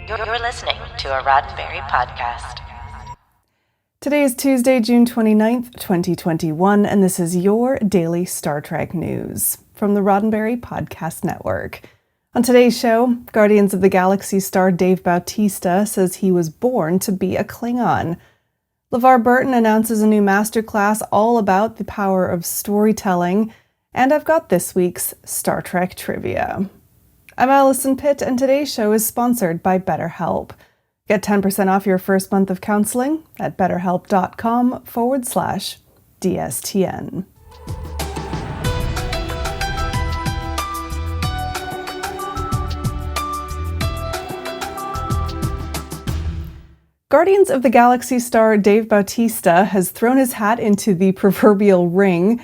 You're listening to a Roddenberry podcast. Today is Tuesday, June 29th, 2021, and this is your daily Star Trek news from the Roddenberry Podcast Network. On today's show, Guardians of the Galaxy star Dave Bautista says he was born to be a Klingon. LeVar Burton announces a new MasterClass all about the power of storytelling, and I've got this week's Star Trek trivia. I'm Alison Pitt, and today's show is sponsored by BetterHelp. Get 10% off your first month of counseling at betterhelp.com/DSTN. Guardians of the Galaxy star Dave Bautista has thrown his hat into the proverbial ring.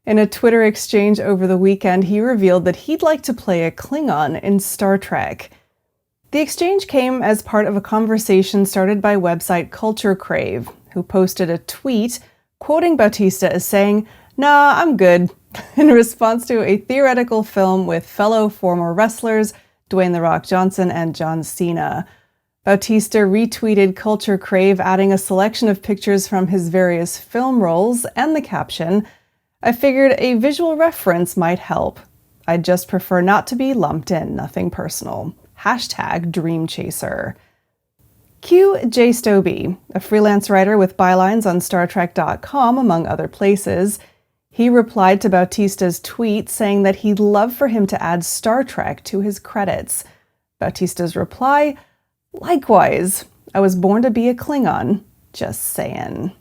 In a Twitter exchange over the weekend, he revealed that he'd like to play a Klingon in Star Trek. The exchange came as part of a conversation started by website Culture Crave, who posted a tweet quoting Bautista as saying, "Nah, I'm good," in response to a theoretical film with fellow former wrestlers Dwayne "The Rock" Johnson and John Cena. Bautista retweeted Culture Crave, adding a selection of pictures from his various film roles and the caption, "I figured a visual reference might help. I'd just prefer not to be lumped in, nothing personal. #DreamChaser. Q. J. Stobie, a freelance writer with bylines on StarTrek.com, among other places. He replied to Bautista's tweet saying that he'd love for him to add Star Trek to his credits. Bautista's reply, "Likewise, I was born to be a Klingon. Just saying."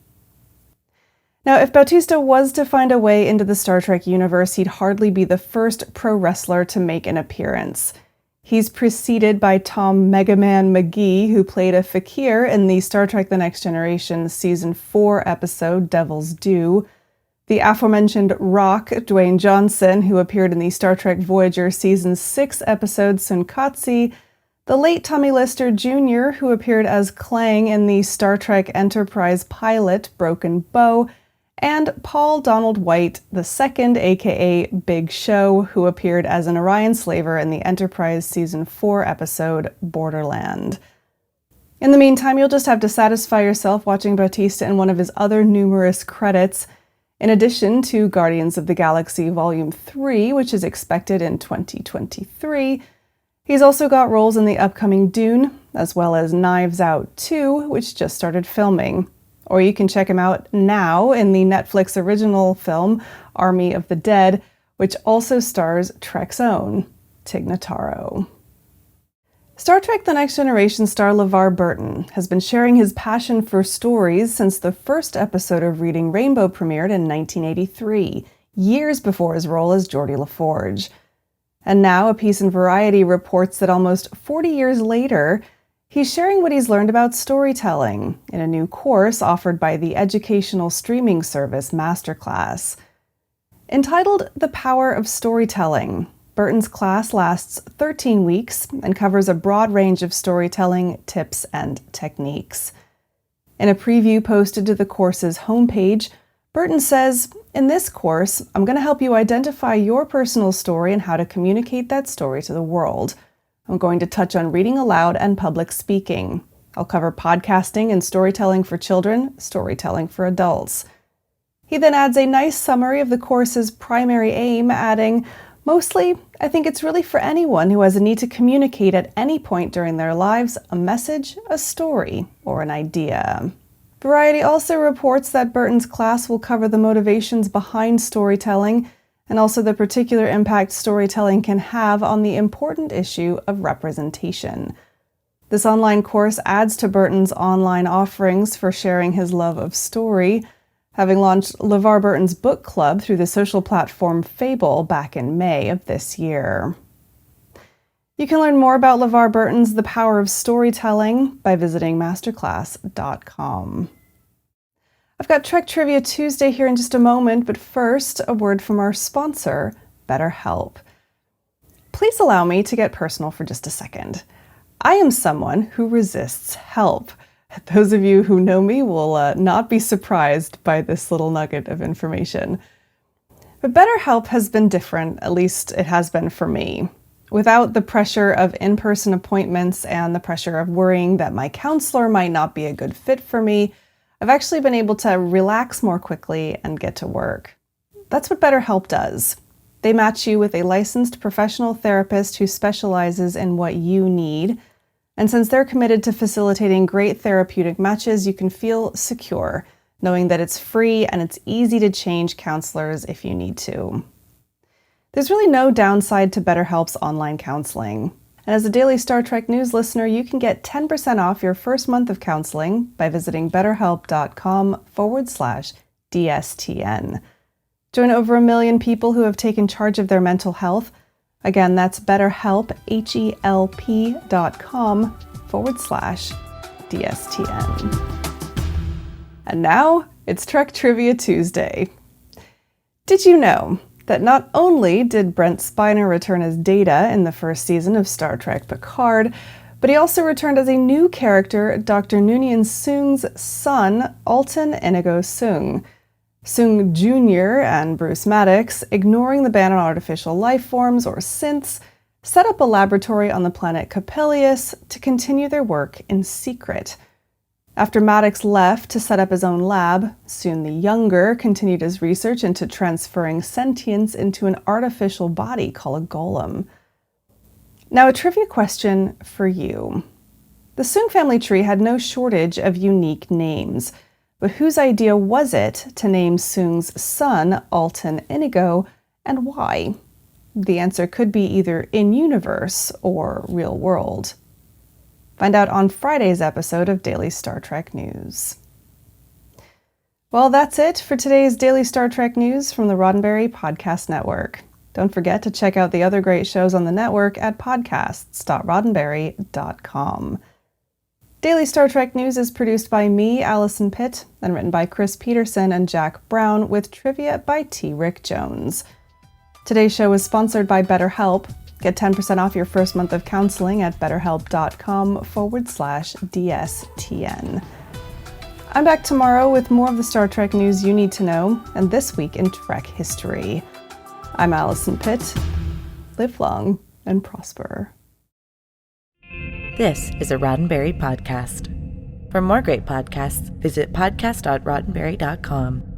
Now, if Bautista was to find a way into the Star Trek universe, he'd hardly be the first pro wrestler to make an appearance. He's preceded by Tom Megaman McGee, who played a fakir in the Star Trek The Next Generation Season 4 episode Devil's Due, the aforementioned Rock, Dwayne Johnson, who appeared in the Star Trek Voyager Season 6 episode Sunkatsi, the late Tommy Lister Jr., who appeared as Klang in the Star Trek Enterprise pilot Broken Bow, and Paul Donald White II, aka Big Show, who appeared as an Orion slaver in the Enterprise Season 4 episode Borderland. In the meantime, you'll just have to satisfy yourself watching Bautista in one of his other numerous credits, in addition to Guardians of the Galaxy Volume 3, which is expected in 2023. He's also got roles in the upcoming Dune, as well as Knives Out 2, which just started filming. Or you can check him out now in the Netflix original film Army of the Dead, which also stars Trek's own Tig Notaro. Star Trek The Next Generation star LeVar Burton has been sharing his passion for stories since the first episode of Reading Rainbow premiered in 1983, years before his role as Geordi LaForge. And now a piece in Variety reports that almost 40 years later, he's sharing what he's learned about storytelling in a new course offered by the educational streaming service MasterClass. Entitled The Power of Storytelling, Burton's class lasts 13 weeks and covers a broad range of storytelling tips and techniques. In a preview posted to the course's homepage, Burton says, "In this course, I'm going to help you identify your personal story and how to communicate that story to the world. I'm going to touch on reading aloud and public speaking. I'll cover podcasting and storytelling for children, storytelling for adults." He then adds a nice summary of the course's primary aim, adding, "Mostly, I think it's really for anyone who has a need to communicate at any point during their lives a message, a story, or an idea." Variety also reports that Burton's class will cover the motivations behind storytelling and also the particular impact storytelling can have on the important issue of representation. This online course adds to Burton's online offerings for sharing his love of story, having launched LeVar Burton's book club through the social platform Fable back in May of this year. You can learn more about LeVar Burton's The Power of Storytelling by visiting masterclass.com. I've got Trek Trivia Tuesday here in just a moment, but first, a word from our sponsor, BetterHelp. Please allow me to get personal for just a second. I am someone who resists help. Those of you who know me will not be surprised by this little nugget of information. But BetterHelp has been different, at least it has been for me. Without the pressure of in-person appointments and the pressure of worrying that my counselor might not be a good fit for me, I've actually been able to relax more quickly and get to work. That's what BetterHelp does. They match you with a licensed professional therapist who specializes in what you need. And since they're committed to facilitating great therapeutic matches, you can feel secure, knowing that it's free and it's easy to change counselors if you need to. There's really no downside to BetterHelp's online counseling. And as a daily Star Trek news listener, you can get 10% off your first month of counseling by visiting betterhelp.com/DSTN. Join over 1 million people who have taken charge of their mental health. Again, that's BetterHelp, HELP.com/DSTN. And now, it's Trek Trivia Tuesday. Did you know that not only did Brent Spiner return as Data in the first season of Star Trek Picard, but he also returned as a new character, Dr. Noonien Soong's son, Alton Inigo Soong. Soong Jr. and Bruce Maddox, ignoring the ban on artificial life forms or synths, set up a laboratory on the planet Coppelius to continue their work in secret. After Maddox left to set up his own lab, Soong the Younger continued his research into transferring sentience into an artificial body called a golem. Now, a trivia question for you. The Soong family tree had no shortage of unique names. But whose idea was it to name Soong's son Alton Inigo, and why? The answer could be either in-universe or real-world. Find out on Friday's episode of Daily Star Trek News. Well, that's it for today's Daily Star Trek News from the Roddenberry Podcast Network. Don't forget to check out the other great shows on the network at podcasts.roddenberry.com. Daily Star Trek News is produced by me, Alison Pitt, and written by Chris Peterson and Jack Brown, with trivia by T. Rick Jones. Today's show is sponsored by BetterHelp. Get 10% off your first month of counseling at betterhelp.com/DSTN. I'm back tomorrow with more of the Star Trek news you need to know, and this week in Trek history. I'm Alison Pitt. Live long and prosper. This is a Roddenberry podcast. For more great podcasts, visit podcast.roddenberry.com.